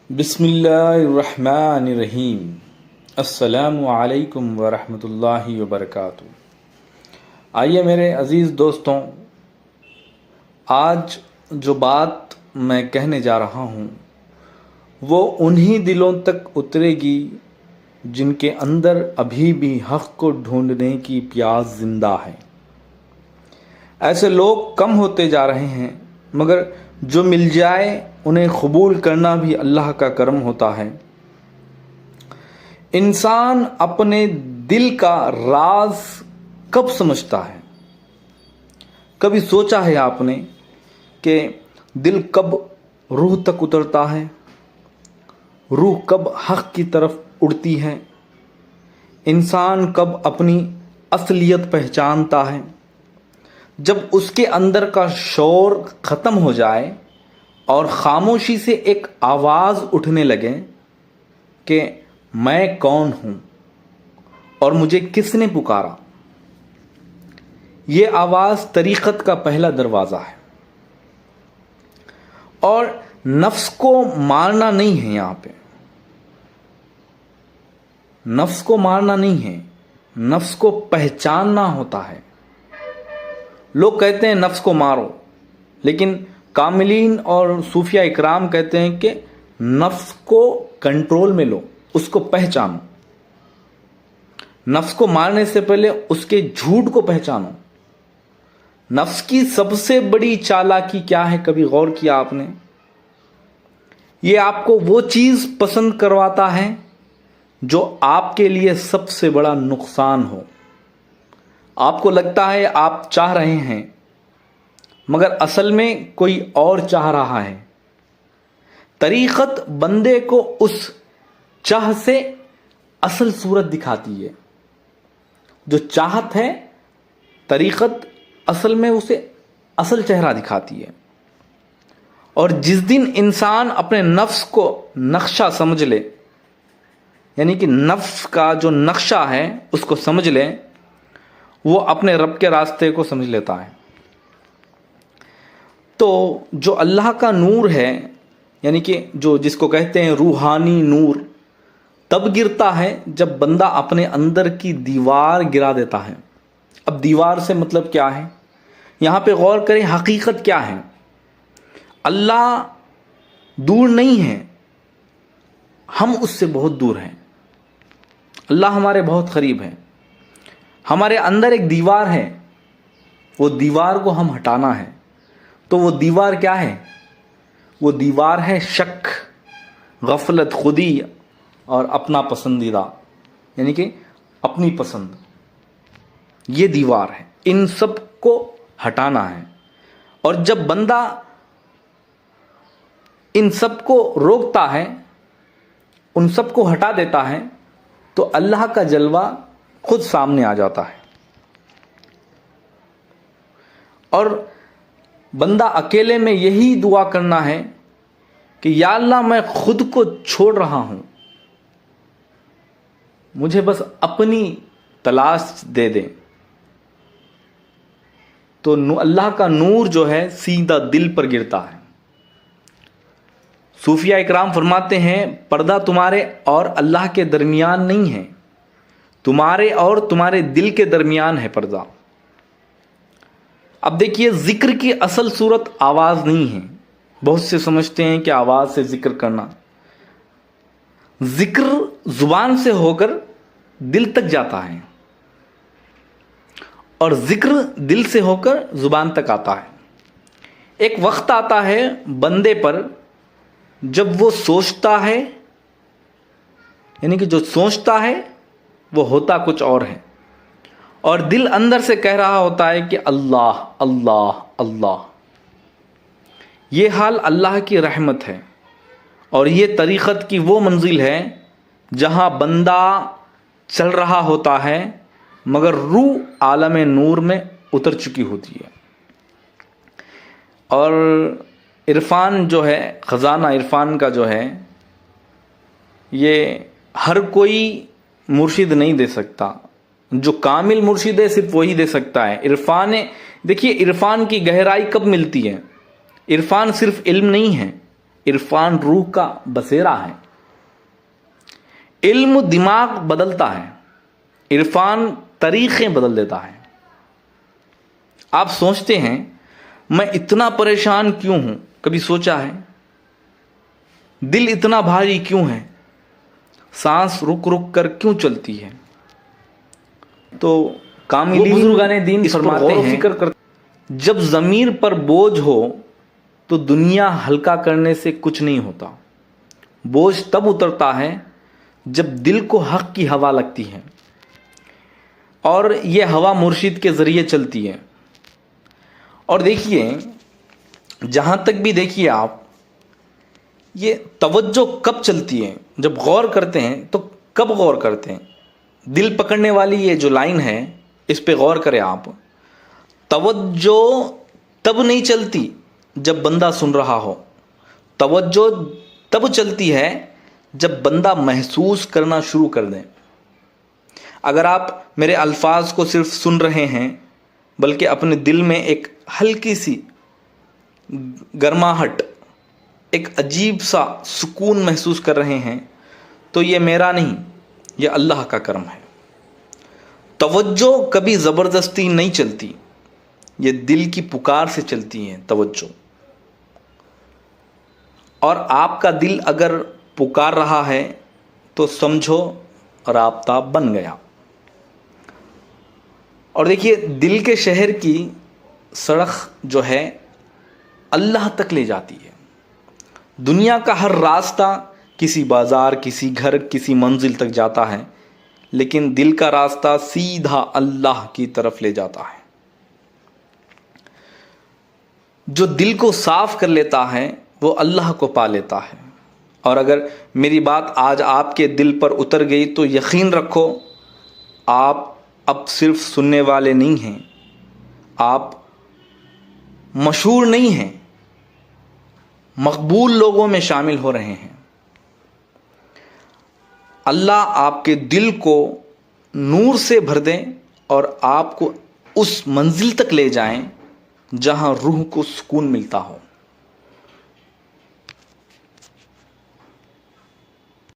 بسم اللہ الرحمن الرحیم۔ السلام علیکم ورحمۃ اللہ وبرکاتہ۔ آئیے میرے عزیز دوستوں، آج جو بات میں کہنے جا رہا ہوں وہ انہی دلوں تک اترے گی جن کے اندر ابھی بھی حق کو ڈھونڈنے کی پیاس زندہ ہے۔ ایسے لوگ کم ہوتے جا رہے ہیں، مگر جو مل جائے انہیں قبول کرنا بھی اللہ کا کرم ہوتا ہے۔ انسان اپنے دل کا راز کب سمجھتا ہے؟ کبھی سوچا ہے آپ نے کہ دل کب روح تک اترتا ہے؟ روح کب حق کی طرف اڑتی ہے؟ انسان کب اپنی اصلیت پہچانتا ہے؟ جب اس کے اندر کا شور ختم ہو جائے اور خاموشی سے ایک آواز اٹھنے لگے کہ میں کون ہوں اور مجھے کس نے پکارا۔ یہ آواز طریقت کا پہلا دروازہ ہے۔ اور نفس کو مارنا نہیں ہے، یہاں پہ نفس کو مارنا نہیں ہے، نفس کو پہچاننا ہوتا ہے۔ لوگ کہتے ہیں نفس کو مارو، لیکن کاملین اور صوفیہ اکرام کہتے ہیں کہ نفس کو کنٹرول میں لو، اس کو پہچانو۔ نفس کو مارنے سے پہلے اس کے جھوٹ کو پہچانو۔ نفس کی سب سے بڑی چالاکی کیا ہے؟ کبھی غور کیا آپ نے؟ یہ آپ کو وہ چیز پسند کرواتا ہے جو آپ کے لیے سب سے بڑا نقصان ہو۔ آپ کو لگتا ہے آپ چاہ رہے ہیں، مگر اصل میں کوئی اور چاہ رہا ہے۔ طریقت بندے کو اس چاہ سے اصل صورت دکھاتی ہے۔ جو چاہت ہے، طریقت اصل میں اسے اصل چہرہ دکھاتی ہے۔ اور جس دن انسان اپنے نفس کو نقشہ سمجھ لے، یعنی کہ نفس کا جو نقشہ ہے اس کو سمجھ لے، وہ اپنے رب کے راستے کو سمجھ لیتا ہے۔ تو جو اللہ کا نور ہے، یعنی کہ جس کو کہتے ہیں روحانی نور، تب گرتا ہے جب بندہ اپنے اندر کی دیوار گرا دیتا ہے۔ اب دیوار سے مطلب کیا ہے؟ یہاں پہ غور کریں، حقیقت کیا ہے؟ اللہ دور نہیں ہے، ہم اس سے بہت دور ہیں۔ اللہ ہمارے بہت قریب ہے۔ ہمارے اندر ایک دیوار ہے، وہ دیوار کو ہم ہٹانا ہے۔ تو وہ دیوار کیا ہے؟ وہ دیوار ہے شک، غفلت، خودی اور اپنا پسندیدہ، یعنی کہ اپنی پسند۔ یہ دیوار ہے، ان سب کو ہٹانا ہے۔ اور جب بندہ ان سب کو روکتا ہے، ان سب کو ہٹا دیتا ہے، تو اللہ کا جلوہ خود سامنے آ جاتا ہے۔ اور بندہ اکیلے میں یہی دعا کرنا ہے کہ یا اللہ میں خود کو چھوڑ رہا ہوں، مجھے بس اپنی تلاش دے دے۔ تو اللہ کا نور جو ہے سیدھا دل پر گرتا ہے۔ صوفیہ اکرام فرماتے ہیں پردہ تمہارے اور اللہ کے درمیان نہیں ہے، تمہارے اور تمہارے دل کے درمیان ہے پردہ۔ اب دیکھیے، ذکر کی اصل صورت آواز نہیں ہے۔ بہت سے سمجھتے ہیں کہ آواز سے ذکر کرنا، ذکر زبان سے ہو کر دل تک جاتا ہے، اور ذکر دل سے ہو کر زبان تک آتا ہے۔ ایک وقت آتا ہے بندے پر جب وہ سوچتا ہے، یعنی کہ جو سوچتا ہے وہ ہوتا کچھ اور ہے، اور دل اندر سے کہہ رہا ہوتا ہے کہ اللہ اللہ اللہ۔ یہ حال اللہ کی رحمت ہے، اور یہ طریقت کی وہ منزل ہے جہاں بندہ چل رہا ہوتا ہے مگر روح عالم نور میں اتر چکی ہوتی ہے۔ اور عرفان جو ہے، خزانہ عرفان کا جو ہے، یہ ہر کوئی مرشد نہیں دے سکتا۔ جو کامل مرشد ہے صرف وہی دے سکتا ہے۔ عرفان، دیکھیے عرفان کی گہرائی کب ملتی ہے؟ عرفان صرف علم نہیں ہے، عرفان روح کا بسیرا ہے. علم دماغ بدلتا ہے, عرفان طریقیں بدل دیتا ہے. آپ سوچتے ہیں میں اتنا پریشان کیوں ہوں, کبھی سوچا ہے؟ دل اتنا بھاری کیوں ہے, سانس رک رک کر کیوں چلتی ہے؟ تو کاملین بزرگان دین فرماتے ہیں جب ضمیر پر بوجھ ہو تو دنیا ہلکا کرنے سے کچھ نہیں ہوتا. بوجھ تب اترتا ہے جب دل کو حق کی ہوا لگتی ہے, اور یہ ہوا مرشد کے ذریعے چلتی ہے. اور دیکھیے, جہاں تک بھی دیکھیے آپ, یہ توجہ کب چلتی ہے؟ جب غور کرتے ہیں تو کب غور کرتے ہیں؟ دل پکڑنے والی یہ جو لائن ہے اس پہ غور کریں آپ. توجہ تب نہیں چلتی جب بندہ سن رہا ہو, توجہ تب چلتی ہے جب بندہ محسوس کرنا شروع کر دے. اگر آپ میرے الفاظ کو صرف سن رہے ہیں بلکہ اپنے دل میں ایک ہلکی سی گرماہٹ, ایک عجیب سا سکون محسوس کر رہے ہیں, تو یہ میرا نہیں, یہ اللہ کا کرم ہے. توجہ کبھی زبردستی نہیں چلتی, یہ دل کی پکار سے چلتی ہے توجہ. اور آپ کا دل اگر پکار رہا ہے تو سمجھو رابطہ بن گیا. اور دیکھیے, دل کے شہر کی سڑک جو ہے اللہ تک لے جاتی ہے. دنیا کا ہر راستہ کسی بازار, کسی گھر, کسی منزل تک جاتا ہے, لیکن دل کا راستہ سیدھا اللہ کی طرف لے جاتا ہے. جو دل کو صاف کر لیتا ہے وہ اللہ کو پا لیتا ہے. اور اگر میری بات آج آپ کے دل پر اتر گئی تو یقین رکھو آپ اب صرف سننے والے نہیں ہیں, آپ مشہور نہیں ہیں, مقبول لوگوں میں شامل ہو رہے ہیں. اللہ آپ کے دل کو نور سے بھر دیں اور آپ کو اس منزل تک لے جائیں جہاں روح کو سکون ملتا ہو.